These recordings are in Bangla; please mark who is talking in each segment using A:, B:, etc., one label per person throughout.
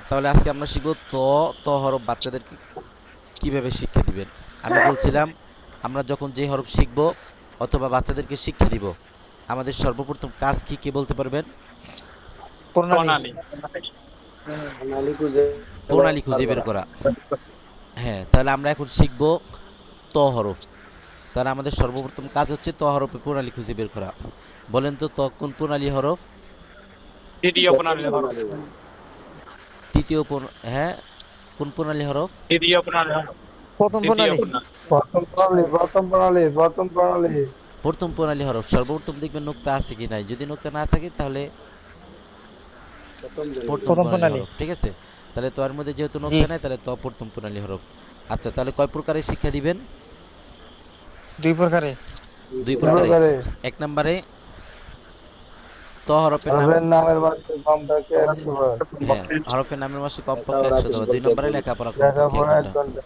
A: তাহলে আজকে আমরা শিখব ত হরফ বাচ্চাদেরকে কিভাবে শিক্ষা দিবেন। আমি বলছিলাম আমরা যখন যে হরফ শিখব অথবা বাচ্চাদেরকে শিক্ষা দিব, আমাদের সর্বপ্রথম কাজ কি কি বলতে পারবেন?
B: প্রণালী।
C: প্রণালী।
A: প্রণালী খুঁজে বের করা। হ্যাঁ, তাহলে আমরা এখন শিখব ত হরফ। তাহলে আমাদের সর্বপ্রথম কাজ হচ্ছে ত হরফে প্রণালী খুঁজে বের করা। বলেন তো কোন প্রণালী হরফ?
C: তৃতীয় প্রণালী হরফ।
A: হ্যাঁ, কোন প্রণালী হরফ?
C: তৃতীয় প্রণালী হরফ।
B: প্রথম
C: তৃতীয়
B: প্রণালী।
C: প্রণালী।
D: প্রথম প্রণালী।
A: প্রথম প্রণালী হরফ। সর্বপ্রথম দেখবেন নোক্তা আছে কি নাই, যদি নোক্তা না থাকে তাহলে প্রথম
B: প্রথম
A: প্রণালী
B: প্রণালী।
A: হরফ। ঠিক আছে, তাহলে তো এর মধ্যে যেহেতু
B: জি।
A: নোক্তা নাই তাহলে তো প্রথম প্রণালী হরফ। আচ্ছা, তাহলে কয় প্রকারের শিক্ষা দিবেন?
B: দুই প্রকারে।
A: দুই
D: দুই
A: প্রকারে।
D: প্রকারে।
A: এক নম্বরে ত হরফের নাম।
D: হরফের নামের মাঝে কমপক্ষে 100 বার।
A: হ্যাঁ, হরফের নামের মাসে কমপক্ষে 100 বার। দুই নম্বরে লেখাপড়া কমপক্ষে এক
D: লেখাপড়া 1
A: ঘন্টা
D: ঘন্টা।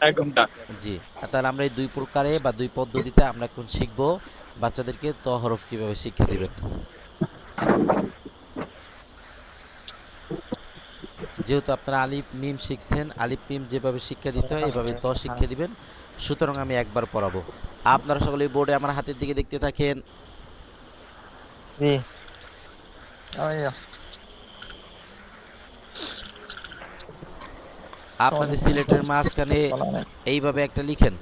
C: 1 ঘন্টা।
A: জি। তাহলে আমরা এই দুই প্রকারে বা দুই পদ্ধতিতে আমরা এখন শিখব বাচ্চাদেরকে ত হরফ কিভাবে শিক্ষা দিবেন। যেহেতু আপনারা আলিফ মিম শিখছেন, আলিফ মিম যেভাবে শিক্ষা দিতে হয় এভাবে ত শিক্ষা দিবেন। সুতরাং আমি একবার পড়াবো, আপনারা সকলে বোর্ডে আমার হাতের দিকে দেখতে থাকেন।
B: জি। আইয়া।
A: আপনাদের সিলেটের মাঝখানে এইভাবে একটা লিখেন।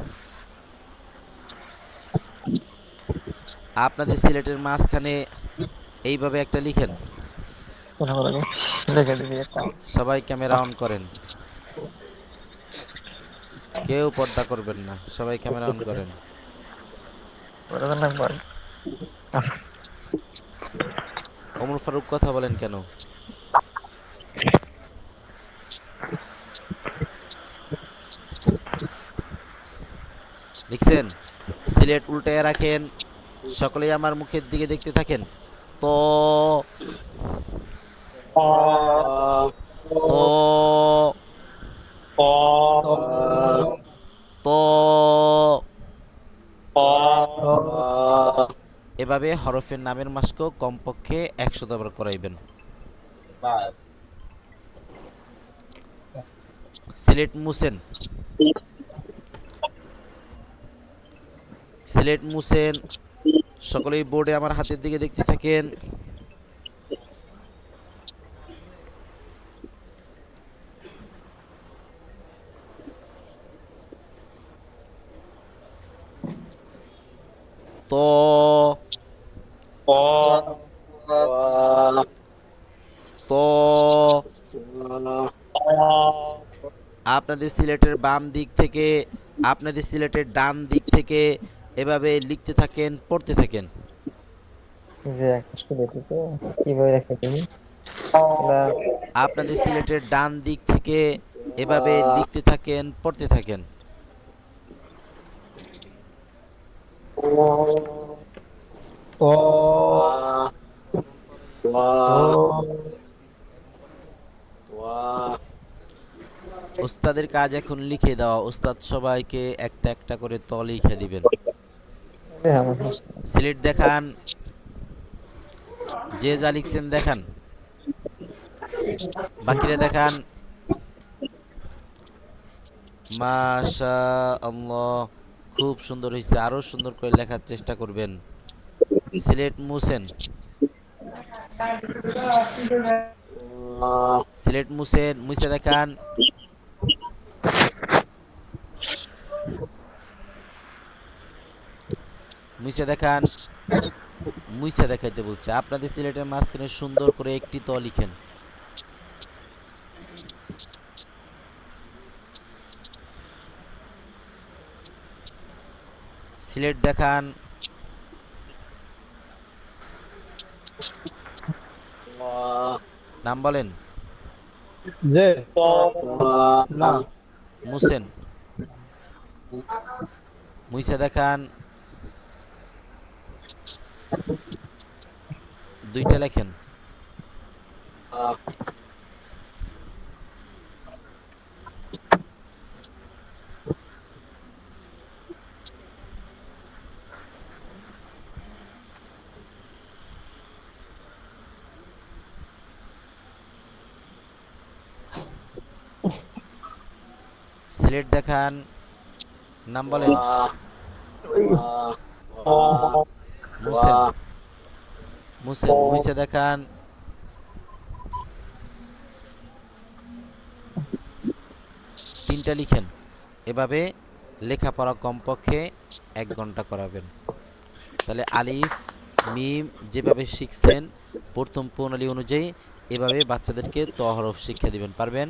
A: আপনাদের সিলেটের মাঝখানে এইভাবে একটা লিখেন।
B: লিখে দিবি একটা।
A: সবাই ক্যামেরা অন করেন, কেউ পর্দা করবেন না, সবাই ক্যামেরা অন করেন। ওমর ফারুক কথা বলেন কেন? লিখছেন? সিলেট উল্টায় রাখেন, সকলেই আমার মুখের দিকে দেখতে থাকেন। ত ত ত এভাবে হরফের নামের মাস্কও কমপক্ষে 100 বার করাইবেন। সিলেট মুছেন, সিলেট মুছেন, সকলেই বোর্ডে আমার হাতের দিকে দেখতে থাকেন। ত ত আপনাদের সিলেটের বাম দিক থেকে, আপনাদের সিলেটের ডান দিক থেকে এভাবে লিখতে থাকেন, পড়তে থাকেন।
B: যে একটা সিলেটি তো কিভাবে রেখে দিবি এগুলা।
A: আপনাদের সিলেটের ডান দিক থেকে এভাবে লিখতে থাকেন, পড়তে থাকেন।
B: ও ও
A: ওস্তাদের কাজ এখন লিখে দেওয়া। ওস্তাদ সবাইকে একটা একটা করে ত লিখে দিবেন। সিলেট দেখান, যে যা লিখছেন দেখান, বাকিরা দেখান। মাশা আল্লাহ, খুব সুন্দর হয়েছে, আরো সুন্দর করে লেখার চেষ্টা করবেন। সিলেট মুছেন, সিলেট মুছেন, মুছে দেখান। মুছে দেখান, মুছে দেখাইতে বলছে। আপনাদের সিলেটের মাঝখানে সুন্দর করে একটি ত লিখেন। সিলেট দেখান, নাম বলেন।
D: যে না
A: মুছেন, মুইসা দেখান। দুইটা লেখেন। স্লেট দেখান, নাম বলেন। মুসেন, মুসে দেখান। তিনটা লিখেন। এভাবে লেখাপড়া কমপক্ষে 1 ঘন্টা করাবেন। তাহলে আলিফ মিম যেভাবে শিখছেন প্রথম প্রণালী অনুযায়ী এভাবে বাচ্চাদেরকে ত হরফ শিক্ষা দিবেন। পারবেন?